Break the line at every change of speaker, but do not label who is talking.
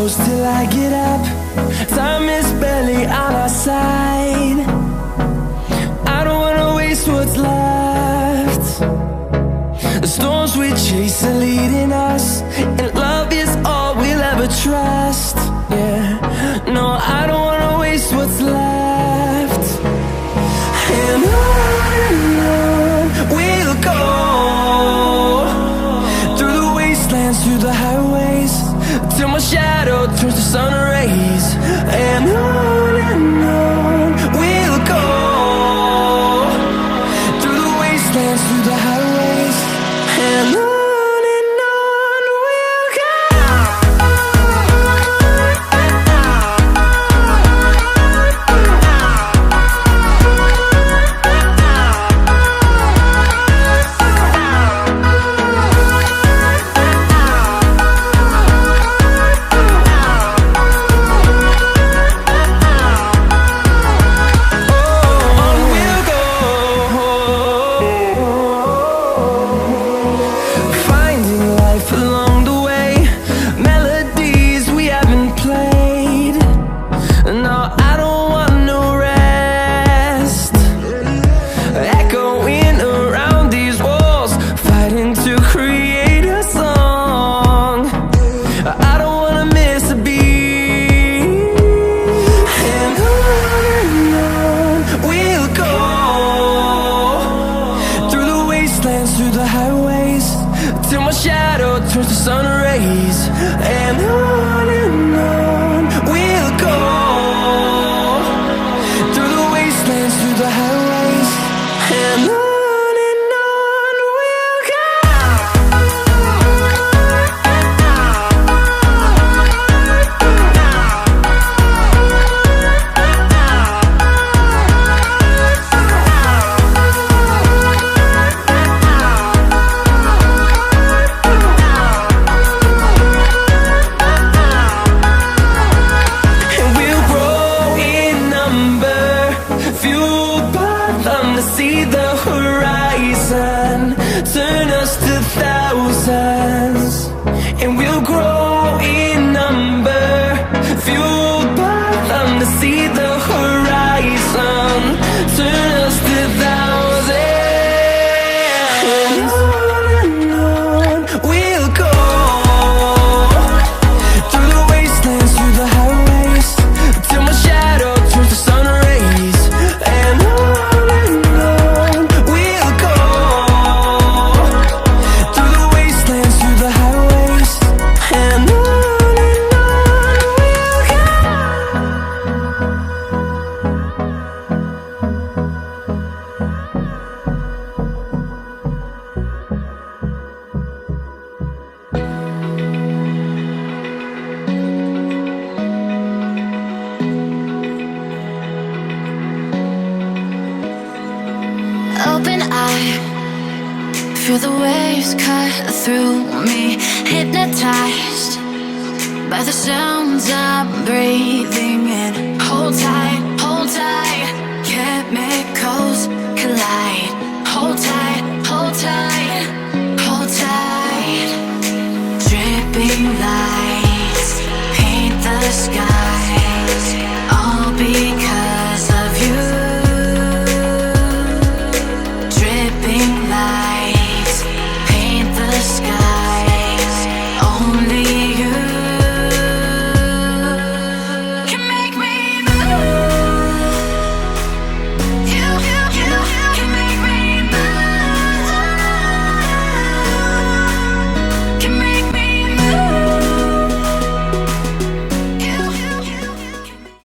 close till I get up. Time is barely on our side. I don't wanna waste what's left. The storms we chase are leading us, and love is all we'll ever trust. Yeah, no, I don't wanna waste what's left. And on we'll go, through the wastelands, through the highways, till my shadow turns to sun rays. And on we'll go, through the wastelands, through the highways, and on we'll go. Through the highways, till my shadow turns to sun rays. And on we'll go, through the wastelands, through the highways, and on we'll go. See the horizon, turn us to thousands, and we'll grow in number, fueled by them. To see the horizon, turn us to thousands, and on we'll go, through the wastelands, through the highways, till my shadow turns to sun rays. And
open eye, feel the waves cut through me, hypnotized by the sounds I'm breathing in. Hold